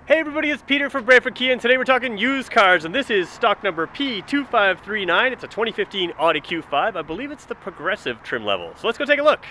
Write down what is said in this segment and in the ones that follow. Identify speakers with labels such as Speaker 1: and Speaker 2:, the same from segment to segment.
Speaker 1: Hey everybody, it's Peter from Brantford Kia, and today we're talking used cars, and this is stock number P2539. It's a 2015 Audi Q5. I believe it's the progressive trim level. So let's go take a look.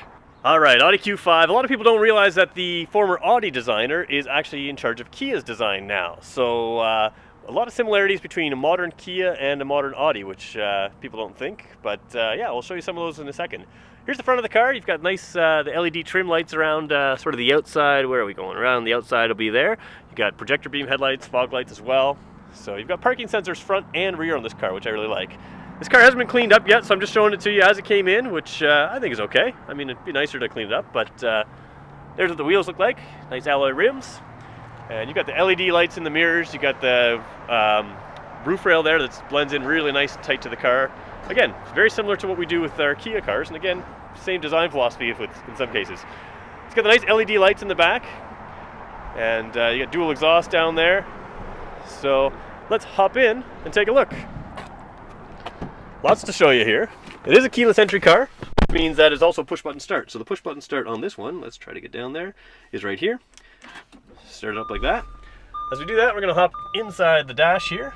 Speaker 1: Alright, Audi Q5. A lot of people don't realize that the former Audi designer is actually in charge of Kia's design now. So a lot of similarities between a modern Kia and a modern Audi, which people don't think. But yeah, I'll show you some of those in a second. Here's the front of the car. You've got nice the LED trim lights around sort of the outside. Where are we going? Around the outside will be there. You've got projector beam headlights, fog lights as well. So you've got parking sensors front and rear on this car, which I really like. This car hasn't been cleaned up yet, so I'm just showing it to you as it came in, which I think is okay. I mean, it'd be nicer to clean it up, but there's what the wheels look like. Nice alloy rims. And you've got the LED lights in the mirrors. You've got the roof rail there that blends in really nice and tight to the car. Again, very similar to what we do with our Kia cars, and again, same design philosophy in some cases. It's got the nice LED lights in the back, and you got dual exhaust down there. So let's hop in and take a look. Lots to show you here. It is a keyless entry car, which means that it's also push button start. So the push button start on this one, let's try to get down there, is right here. Start it up like that. As we do that, we're going to hop inside the dash here.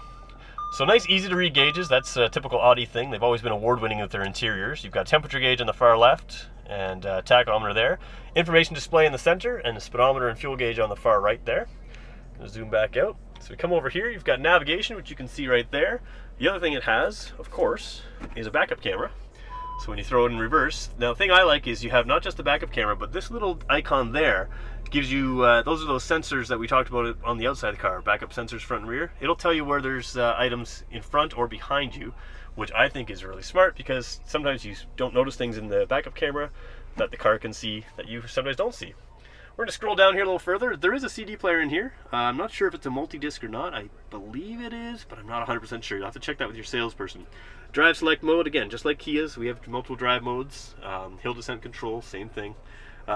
Speaker 1: So nice, easy to read gauges. That's a typical Audi thing. They've always been award-winning with their interiors. You've got temperature gauge on the far left and tachometer there. Information display in the center and a speedometer and fuel gauge on the far right there. I'm going to zoom back out. So we come over here. You've got navigation, which you can see right there. The other thing it has, of course, is a backup camera. So when you throw it in reverse, now the thing I like is you have not just the backup camera, but this little icon there gives you, those are those sensors that we talked about on the outside of the car, backup sensors front and rear. It'll tell you where there's items in front or behind you, which I think is really smart because sometimes you don't notice things in the backup camera that the car can see that you sometimes don't see. We're going to scroll down here a little further. There is a CD player in here. I'm not sure if it's a multi-disc or not. I believe it is, but I'm not 100% sure. You'll have to check that with your salesperson. Drive select mode, again, just like Kia's, we have multiple drive modes. Hill descent control, same thing.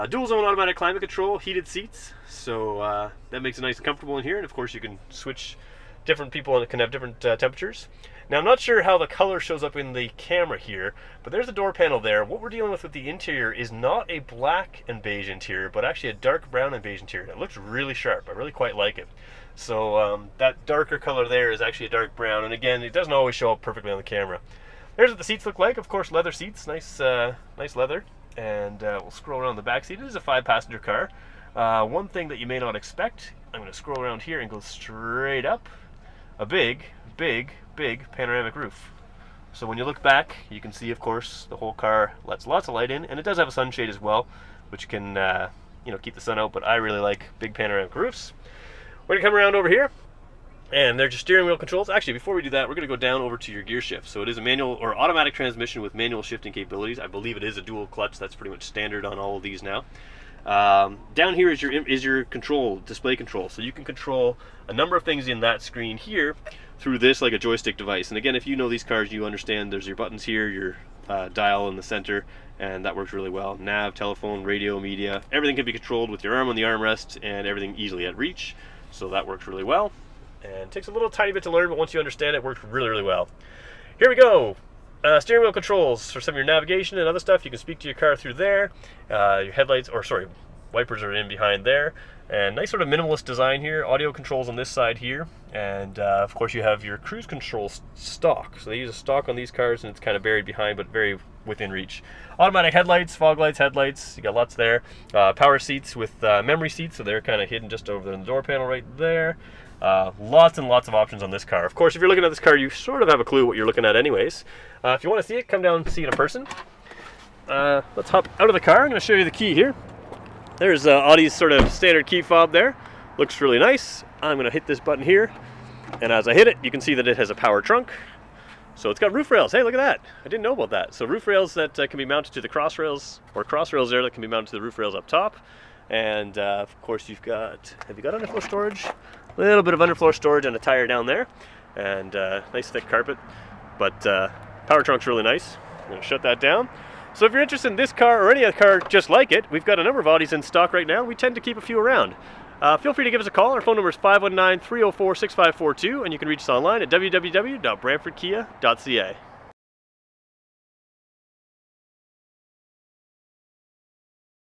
Speaker 1: Dual zone automatic climate control, heated seats, so that makes it nice and comfortable in here. And of course you can switch, different people can have different temperatures. Now I'm not sure how the color shows up in the camera here, but there's a door panel there. What we're dealing with the interior is not a black and beige interior, but actually a dark brown and beige interior. It looks really sharp. I really quite like it. So that darker color there is actually a dark brown, and again, it doesn't always show up perfectly on the camera. There's what the seats look like. Of course, leather seats, nice leather. And we'll scroll around the back seat. It is a 5-passenger car. One thing that you may not expect, I'm going to scroll around here and go straight up. A big panoramic roof. So when you look back, you can see, of course, the whole car lets lots of light in, and it does have a sunshade as well, which can keep the sun out. But I really like big panoramic roofs. We're going to come around over here, and they're just steering wheel controls. Actually, before we do that, we're going to go down over to your gear shift. So it is a manual or automatic transmission with manual shifting capabilities. I believe it is a dual clutch. That's pretty much standard on all of these now. Down here is your control, display control. So you can control a number of things in that screen here through this like a joystick device. And again, if you know these cars, you understand there's your buttons here, your dial in the center, and that works really well. Nav, telephone, radio, media, everything can be controlled with your arm on the armrest and everything easily at reach. So that works really well. And it takes a little tiny bit to learn, but once you understand it, it works really, really well. Here we go. Steering wheel controls for some of your navigation and other stuff. You can speak to your car through there. Your headlights, or sorry, wipers are in behind there. And nice sort of minimalist design here. Audio controls on this side here. And of course you have your cruise control stock. So they use a stock on these cars, and it's kind of buried behind, but very within reach. Automatic headlights, fog lights, headlights. You got lots there. Power seats with memory seats, so they're kind of hidden just over there in the door panel right there. Lots and lots of options on this car. Of course, if you're looking at this car, you sort of have a clue what you're looking at anyways. If you want to see it, come down and see it in person. Let's hop out of the car. I'm going to show you the key here. There's Audi's sort of standard key fob there. Looks really nice. I'm going to hit this button here, and as I hit it, you can see that it has a power trunk. So it's got roof rails. Hey, look at that. I didn't know about that. So roof rails that can be mounted to the cross rails, or cross rails there that can be mounted to the roof rails up top. And of course you've got, have you got underfloor storage? A little bit of underfloor storage and a tire down there. And nice thick carpet. But power trunk's really nice. I'm going to shut that down. So if you're interested in this car or any other car just like it, we've got a number of Audis in stock right now. We tend to keep a few around. Feel free to give us a call. Our phone number is 519-304-6542, and you can reach us online at www.brantfordkia.ca.